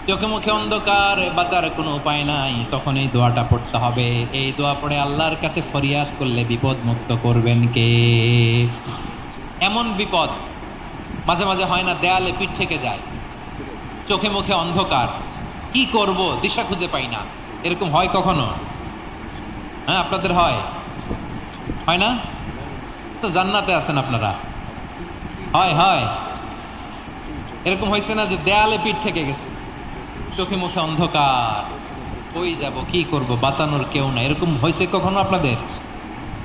চোখে মুখে অন্ধকার, বাঁচার কোনো উপায় নাই, তখন এই দোয়াটা পড়তে হবে। এই দোয়া পড়ে আল্লাহর কাছে ফরিয়াদ করলে বিপদ মুক্ত করবেন কে? এমন বিপদ মাঝে মাঝে হয় না, দেয়ালে পিঠ থেকে যায়, চোখে মুখে অন্ধকার, কি করব দিশা খুঁজে পাই না, এরকম হয় কখনো? হ্যাঁ, আপনাদের হয়? হয় না? তো জান্নাতে আছেন আপনারা। হয় হয় এরকম হয়েছে না যে দেয়ালে পিঠ থেকে গেছে, চোখে মুখে অন্ধকার, কই যাব, কি করব, বাঁচানোর কেউ না, এরকম হয়েছে কখনো আপনাদের?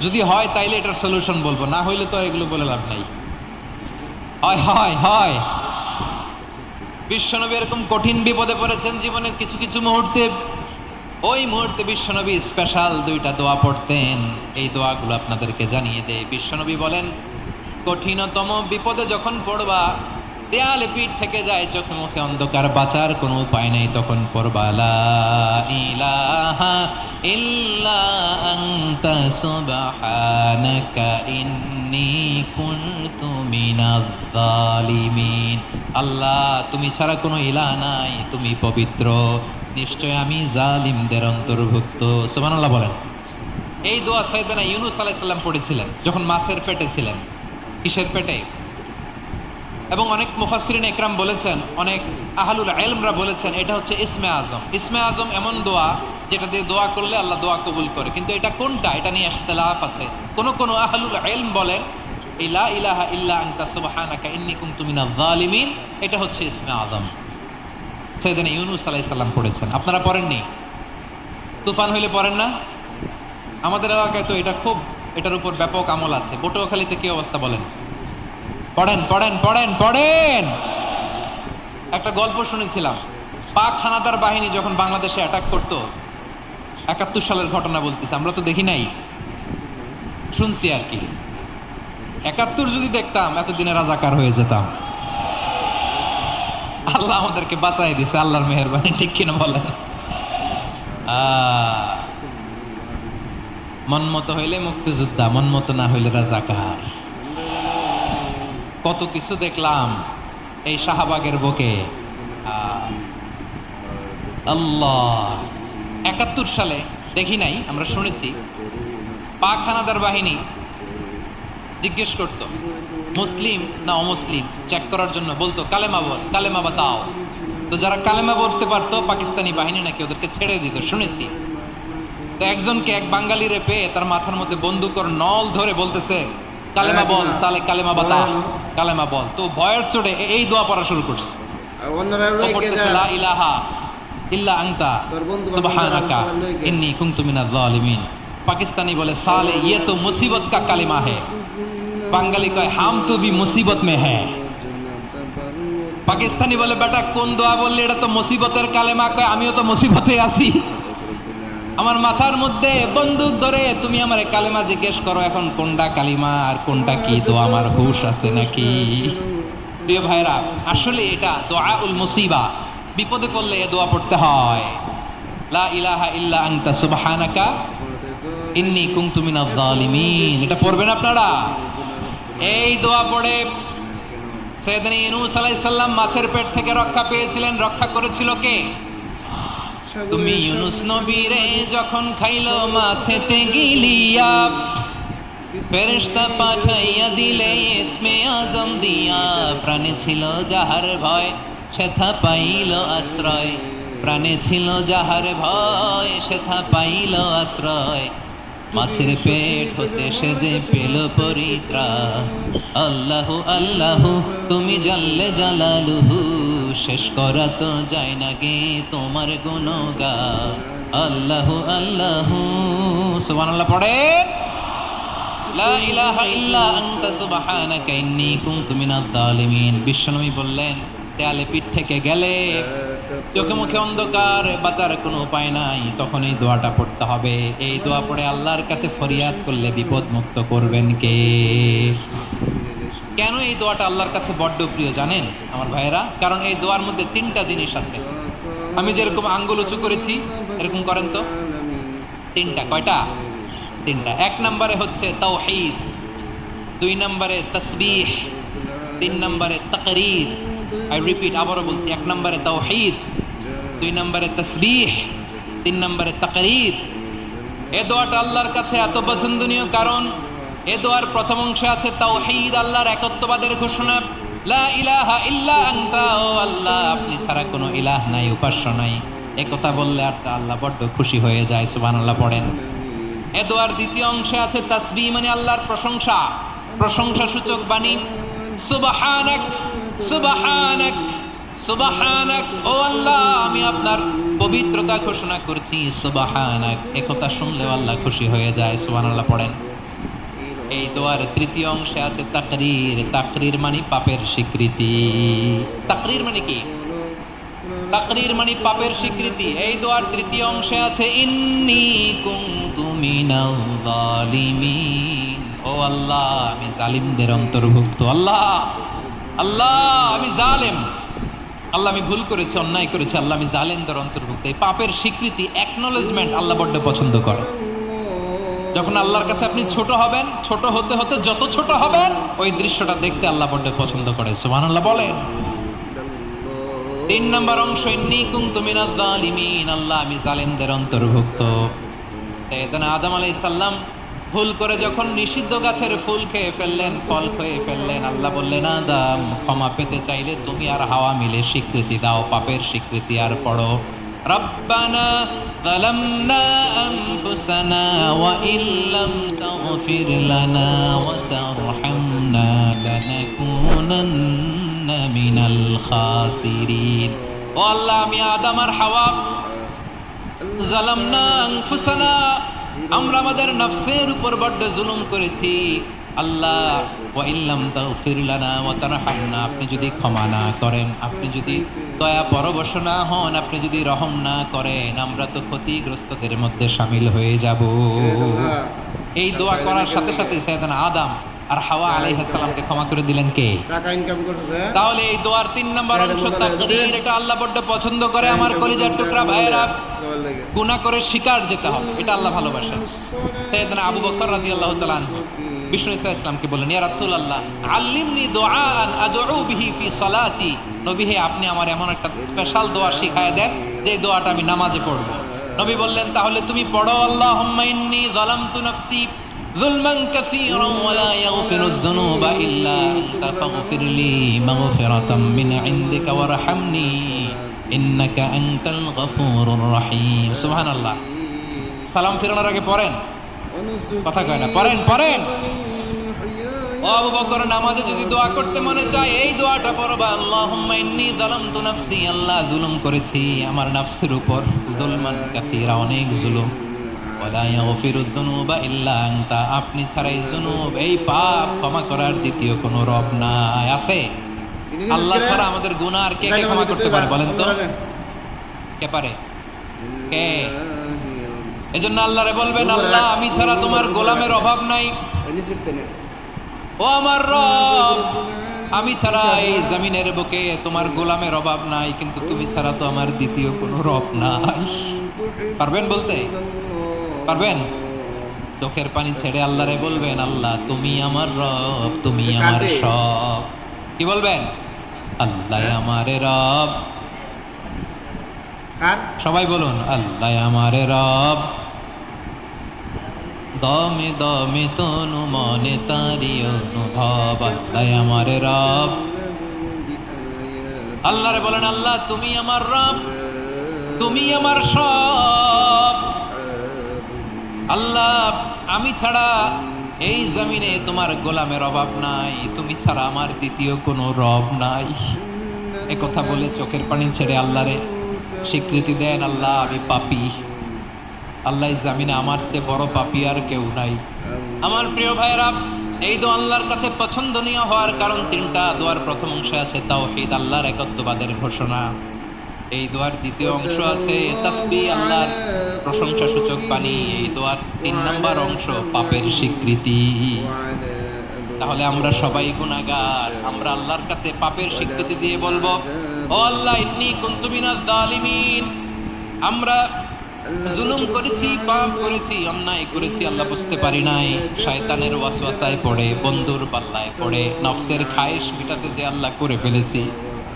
যদি হয় তাইলে এটার সলিউশন বলবো, না হইলে তো এগুলো বলে লাভ নাই। হয় হয় হয় বিশ্বনবী এরকম কঠিন বিপদে পড়েছেন জীবনের কিছু কিছু মুহূর্তে। ওই মুহূর্তে বিশ্বনবী স্পেশাল দুইটা দোয়া পড়তেন। এই দোয়াগুলো আপনাদেরকে জানিয়ে দেয়। বিশ্বনবী বলেন, কঠিনতম বিপদে যখন পড়বা, দেয়ালে পিঠ থেকে যায়, চোখে মুখে অন্ধকার, বাঁচার কোনো উপায় নাই, তখন পড়বা লা ইলাহা ইল্লা আনতা সুবহানাকা ইন্নী কুনতু মিনাজ জালিমিন। আল্লাহ, তুমি ছাড়া কোনো ইলাহ নাই, তুমি পবিত্র, নিশ্চয় আমি জালিমদের অন্তর্ভুক্ত। সুবহানাল্লাহ বলেন। এই দোয়া সাইয়েদনা ইউনূস আলাইহিস সালাম পড়েছিলেন যখন মাছের পেটে ছিলেন। কিসের পেটে? এবং অনেক মুফাসসিরিন ইকরাম বলেছেন, অনেক আহলুল ইলমরা বলেছেন, এটা হচ্ছে ইসমে আজম। ইসমে আজম এমন দোয়া যেটা দিয়ে দোয়া করলে আল্লাহ দোয়া কবুল করে, কিন্তু এটা কোনটা, এটা নিয়ে ইখতিলাফ আছে। কোন কোন আহলুল ইলম বলেন লা ইলাহা ইল্লা আনতা সুবহানাকা ইন্নী কুনতু মিনাজ জালিমিন, এটা হচ্ছে ইসমে আজম। সাইয়েদনা ইউনূস আলাইহিস সালাম পড়েছেন। আপনারা পড়েননি? তুফান হইলে পড়েন না? আমাদের এলাকায় তো এটা খুব, এটার উপর ব্যাপক আমল আছে। পটুয়াখালীতে কি অবস্থা বলেন? পড়েন পড়েন পড়েন পড়েন। একটা গল্প শুনেছিলাম, পাক হানাদার বাহিনী যখন বাংলাদেশে অ্যাটাক করতো, ৭১ সালের ঘটনা বলতেছে, আমরা তো দেখি নাই, শুনছি আর কি। ৭১ যদি দেখতাম এতদিনে রাজাকার হয়ে যেতাম। আল্লাহ আমাদেরকে বাঁচাই দিছে, আল্লাহর মেহেরবানি, ঠিক কিনা বলেন? মন মতো হইলে মুক্তিযোদ্ধা, মন মতো না হইলে রাজাকার। কত কিছু দেখলাম এই শাহবাগের বুকে। আল্লাহ, ৭১ সালে দেখি নাই, আমরা শুনেছি পাক হানাদার বাহিনী জিজ্ঞেস করত মুসলিম না অমুসলিম চেক করার জন্য, বলতো কালেমা বল, কালেমা বাতাও। তো যারা কালেমা বলতে পারতো পাকিস্তানি বাহিনী নাকি ওদেরকে ছেড়ে দিত, শুনেছি। তো একজনকে, এক বাঙালিরে পেয়ে তার মাথার মধ্যে বন্দুকর নল ধরে বলতেছে, কালেমা বল সালে, কালেমা বাতা, কালেমা বল। তো ভয়ের চোটে এই দোয়া পড়া শুরু করছে, পড়তেছে লা ইলাহা ইল্লা আনতা সুবহানাকা ইন্নী কুনতু মিনাজ জালিমিন। পাকিস্তানি বলে, সালে ইয়ে তো মুসিবত কা কালিমা है। বাঙালি কয়, হাম তো ভি মুসিবত মে হ্যায়। পাকিস্তানি বলে, বেটা কোন দোয়া বললি, এটা তো মুসিবতের কালেমা। কয়, আমিও তো মুসিবতে আছি, আমার মাথার মধ্যে বন্দুক ধরে তুমি আমার কালেমা জিজ্ঞেস করো, এখন কোনটা কালিমা আর কোনটা কি দোয়া, আমার হুশ আছে নাকি? প্রিয় ভাইরা, আসলে এটা দুআউল মুসিবা, বিপদে পড়লে এ দোয়া পড়তে হয়। লা ইলাহা ইল্লা আনতা সুবহানাকা ইন্নী কুনতু মিনাজ জালিমিন, এটা পড়বেন আপনারা। এই দোয়া পড়ে সাইয়েদনা ইউনূস আলাইহিস সালাম মাছের পেট থেকে রক্ষা পেয়েছিলেন। রক্ষা করেছিল কে? তুমি ইউনূস নবীরে যখন খাইলো মাছেতে গিলিয়া, ফেরেশতা পাঠাইয়া দিলে ইসমে আজম দিয়া। প্রাণে ছিল যাহার ভয়, সেথা পাইল আশ্রয়। প্রাণে ছিল যাহার ভয়, সেথা পাইল আশ্রয়। মাছের পেট হতে সে যে পেল পরিত্রাণ। আল্লাহু আল্লাহু তুমি জাল্লে জালালুহু, শেষ করা তো যায় না গে তোমার গুণগান। আল্লাহু আল্লাহু, সুবহানাল্লাহ পড়েন। লা ইলাহা ইল্লা আনতা সুবহানাকা ইন্নী কুনতু মিনাজ জালিমিন। বিশ্বনবী বললেন, দেয়ালে পিঠ থেকে গেলে, চোখে মুখে অন্ধকার, বাঁচার কোনো উপায় নাই, তখন এই দোয়াটা পড়তে হবে। এই দোয়া পড়ে আল্লাহর কাছে ফরিয়াদ করলে বিপদ মুক্ত করবেন কে? কেন এই দোয়াটা আল্লাহর কাছে বড্ড প্রিয় জানেন আমার ভাইয়েরা? কারণ এই দোয়ার মধ্যে 3টা জিনিস আছে। আমি যেরকম আঙ্গুল উঁচু করেছি, এরকম করেন তো। 3টা, কয়টা? 3টা। 1 নম্বরে হচ্ছে তাওহীদ, 2 নম্বরে তাসবিহ, 3 নম্বরে তাকরীর। আই রিপিট, আবারও বলছি, 1 নম্বরে তাওহীদ, 2 নম্বরে তাসবিহ, 3 নম্বরে তাকরীর। এ দোয়াটা আল্লাহর কাছে এত পছন্দনীয় কারণ এ দোয়ার প্রথম অংশে আছে তাওহীদ, আল্লাহর একত্ববাদের ঘোষণা। লা ইলাহা ইল্লা আনতা, ও আল্লাহ আপনি ছাড়া কোনো ইলাহ নাই, উপাস্য নাই। এ কথা বললে আর আল্লাহ বড্ড খুশি হয়ে যায়, সুবহানাল্লাহ পড়েন। এ দোয়ার দ্বিতীয় অংশে আছে তাসবিহ, মানে আল্লাহর প্রশংসা, প্রশংসা সূচক বাণী। সুবহানাক সুবহানাক সুবহানাক, ও আল্লাহ আমি আপনার পবিত্রতা ঘোষণা করছি, সুবহানাক। এ কথা শুনলেও আল্লাহ খুশি হয়ে যায়, সুবহানাল্লাহ পড়েন। এই দোয়ার তৃতীয় অংশে আছে তাকরীর, তাকরীর মানে পাপের স্বীকৃতি। তাকরীর মানে কি? তাকরীর মানে পাপের স্বীকৃতি। এই দোয়ার তৃতীয় অংশে আছে ইন্নী কুনতু মিনাল যালিমিন, ও আল্লাহ আমি জালিমদের অন্তর্ভুক্ত। আল্লাহ আল্লাহ আমি জালেম, আল্লাহ আমি ভুল করেছি, অন্যায় করেছি, আল্লাহ আমি জালেমদের অন্তর্ভুক্ত। এই পাপের স্বীকৃতি, অ্যাকনলেজমেন্ট আল্লাহ বড্ড পছন্দ করে। যখন আল্লাহর কাছে আপনি ছোট হবেন, ছোট হতে হতে যত ছোট হবেন ওই দৃশ্যটা দেখতে আল্লাহ বড্ড পছন্দ করে, সুবহানাল্লাহ বলেন। 3 নম্বর অংশ ইন্নী কুনতু মিনাজ যালিমিন, আল্লাহ আমি জালেমদের অন্তর্ভুক্ত। সাইয়েদনা আদম আলাইহিস সালাম ভুল করে যখন নিষিদ্ধ গাছের ফুল খেয়ে ফেললেন, ফল খেয়ে ফেললেন, আল্লাহ বললেন আদম ক্ষমা পেতে চাইলে তুমি আর হাওয়া মিলে স্বীকৃতি দাও, পাপের স্বীকৃতি। আর পড়ো রব্বানা যালামনা আনফুসানা ওয়া ইল্লাম তাগফির লানা ওয়া তারহামনা লানাকুনান্না মিনাল খাসিরিন। ও আল্লাহ আমি আদম আর হাওয়া যালামনা আনফুসানা, আমরা আমাদের নফসের উপর বড্ড জুলুম করেছি। আল্লাহ ওয়া ইল্লাম তাগফির লানা ওয়া তারহামনা, আপনি যদি ক্ষমা না করেন, আপনি যদি দয়া পরবশ না হন, আপনি যদি রহম না করেন, আমরা তো ক্ষতিগ্রস্তদের মধ্যে শামিল হয়ে যাব। এই দোয়া করার সাথে সাথে সাইয়েদনা আদম আর হাওয়া আলাইহিস সালামকে ক্ষমা করে দিলেন কে? টাকা ইনকাম করতেছে। তাহলে এই দোয়ার 3 নম্বর অংশ তাকরীর, এটা আল্লাহ বড্ড পছন্দ করে। আমার কলিজার টুকরা ভাইয়েরা, গুনাহ করে শিকার যেতে হবে, এটা আল্লাহ ভালোবাসেন। সাইয়েদনা আবু বকর রাদিয়াল্লাহু তাআলা আনহু বিষ্ণু ইসলামকে বললেন, ইয়া রাসূলুল্লাহ আল্লিমনি দুআআন আদউ বিহি ফি সালাতি, নবী হে আপনি আমার এমন একটা স্পেশাল দোয়া শিখায় দেন যে দোয়াটা আমি নামাজে পড়ব। নবী বললেন তাহলে তুমি পড়ো আল্লাহুম্মা ইন্নী যালামতু নাফসি যুলমান কাসীরান ওয়া লা ইয়াগফিরুয যুনুবা ইল্লা আনতা ফাগফিরলি মাগফিরাতাম মিন ইনদিকা ওয়ারহামনি ইন্নাকা আনতাল গফুরুর রহিম। সুবহানাল্লাহ। সালাম ফিরানোর আগে পড়েন, কথা কয় না, পড়েন পড়েন। ও আবু বকর নামাজে যদি দোয়া করতে মনে চায় এই দোয়াটা পড়বা, আল্লাহুম্মা ইন্নী যালামতু নাফসি, আল্লাহ জুলুম করেছি আমার নফসের উপর, যুলমান কাসীরা অনেক জুলুম, ওয়া লা ইয়াগফিরুয যুনুবা ইল্লা আনতা, আপনি ছাড়া এই জুনুব, এই পাপ ক্ষমা করার দ্বিতীয় কোনো রব নাই। আছে? আল্লাহ ছাড়া আমাদের গুনাহ আর কে কে ক্ষমা করতে পারে বলেন তো? কে পারে? কে? এজন্য আল্লাহরে বলবেন আল্লাহ আমি ছাড়া তোমার গোলামের অভাব নাই, ও আমার রব আমি ছাড়া এই জমিনের বুকে তোমার গোলামের অভাব নাই, কিন্তু তুমি ছাড়া তো আমার দ্বিতীয় কোনো রব নাই। পারবেন বলতে? পারবেন? চোখের পানি ছেড়ে আল্লাহরে বলবেন আল্লাহ তুমি আমার রব, তুমি আমার সব। কি বলবেন? আল্লাহ আমারে রব। সবাই বলুন আল্লাহ আমারে রব, দমে দমে তনু মনে তারি অনুভব, আল্লাহ আমারে রব। আল্লাহরে বলেন আল্লাহ তুমি আমার রব, তুমি আমার সব। আল্লাহ আমি ছাড়া এই জমিনে তোমার গোলামের অভাব নাই, তুমি ছাড়া আমার দ্বিতীয় কোনো রব নাই। এ কথা বলে চোখের পানি ছেড়ে আল্লাহরে স্বীকৃতি দেন আল্লাহ আমি পাপী, আল্লাহ জামিনে আমার চেয়ে বড় পাপী আর কেউ নাই। আমার প্রিয় ভাইরা, এই দোয়া আল্লাহর কাছে পছন্দনীয় হওয়ার কারণ 3টা। দোয়ার প্রথম অংশে আছে তাওহীদ, আল্লাহর একত্ববাদের ঘোষণা। এই দোয়ার দ্বিতীয় অংশ আছে তাসবিহ, আল্লাহর প্রশংসা সূচক বাণী। এই দোয়ার 3 নম্বর অংশ পাপের স্বীকৃতি। তাহলে আমরা সবাই গুনাহগার, আমরা আল্লাহর কাছে পাপের স্বীকৃতি দিয়ে বলবো ও আল্লাহ ইন্নী কুনতু মিনাজ জালিমিন, আমরা জুলুম করেছি, পাপ করেছি, অন্যায় করেছি, আল্লাহ বুঝতে পারি নাই, শয়তানের ওয়াসওয়াসায় পড়ে, বন্ধুর পাল্লায় পড়ে, নফসের খায়েশ মিটাতে যে আল্লাহ করে ফেলেছি,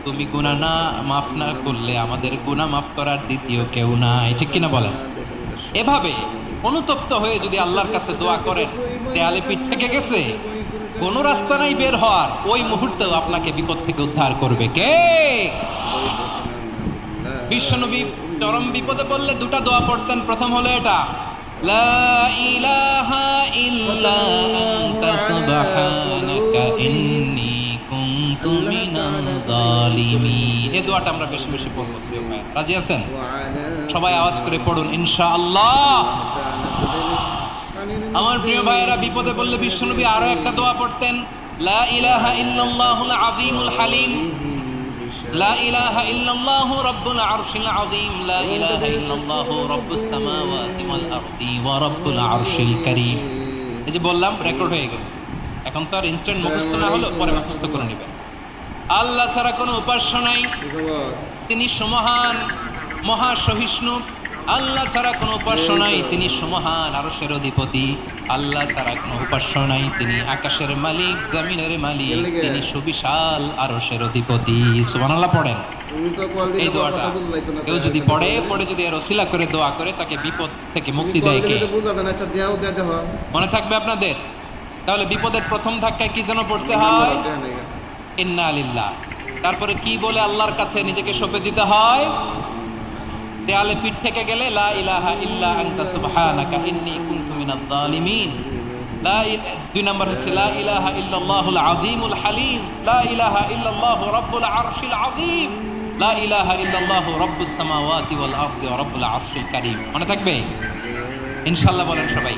তুমি গুনাহ না মাফ না করলে আমাদের গুনাহ মাফ করার দ্বিতীয় কেউ নাই, ঠিক কিনা বলেন? এভাবে অনুতপ্ত হয়ে যদি আল্লাহর কাছে দোয়া করেন, দেয়ালে পিঠ থেকে গেছে, কোনো রাস্তা নাই বের হওয়ার, ওই মুহূর্তেও আপনাকে বিপদ থেকে উদ্ধার করবে কে? বিশ্বনবী চরম বিপদে পড়লে দুটা দোয়া পড়তেন। প্রথম হলো এটা, লা ইলাহা ইল্লা আনতা সুবহানাকা ইন্নী কুনতু মিনাল জালিমিন। এই দোয়াটা আমরা বেশি বেশি পড়ব। রাজি আছেন? সবাই আওয়াজ করে পড়ুন ইনশাআল্লাহ। আমার প্রিয় ভাইয়েরা, বিপদে পড়লে বিশ্বনবী আরো একটা দোয়া পড়তেন, লা ইলাহা ইল্লাল্লাহুল আযীমুল হালিম, লা ইলাহা ইল্লাল্লাহু রাব্বুল আরশিল আযীম, লা ইলাহা ইল্লাল্লাহু রাব্বুস সামাওয়াতি ওয়াল আরদি ওয়া রাব্বুল আরশিল কারীম। এই যে বললাম, রেকর্ড হয়ে গেছে, এখন তো আর ইনস্ট্যান্ট মুখস্থ না হলো, পরে মুখস্থ করে নেবেন। আল্লাহ ছাড়া কোনো উপাস্য নাই, তিনি সমহান মহা সহিষ্ণু। আল্লাহ ছাড়া কোনো উপাস্য নাই, তিনি সমহান আরশের অধিপতি। আল্লাহ ছাড়া কোনো উপাস্য নাই, তিনি আকাশের মালিক, জমিনের মালিক, তিনি সুবিশাল আরশের অধিপতি। সুবহানাল্লাহ পড়েন। এই দোয়াটা কেউ যদি পড়ে যদি এর ওসিলা করে দোয়া করে, তাকে বিপদ থেকে মুক্তি দেয় কে? মনে থাকবে আপনাদের? তাহলে বিপদের প্রথম ধাক্কায় কি যেন পড়তে হয়? ইন্না লিল্লাহ। তারপরে কি বলে আল্লাহর কাছে নিজেকে সঁপে দিতে হয়? দেয়ালে পিঠ থেকে গেলে লা ইলাহা ইল্লা আনতা সুবহানাকা ইন্নী কুনতু মিনাজ জালিমিন। দুই নাম্বার হচ্ছে লা ইলাহা ইল্লাল্লাহুল আযীমুল হালিম, লা ইলাহা ইল্লাল্লাহু রাব্বুল আরশিল আযীম, লা ইলাহা ইল্লাল্লাহু রাব্বুস সামাওয়াতি ওয়াল আরদি ওয়া রাব্বুল আরশিল কারীম। মনে থাকবে ইনশাআল্লাহ? বলেন সবাই।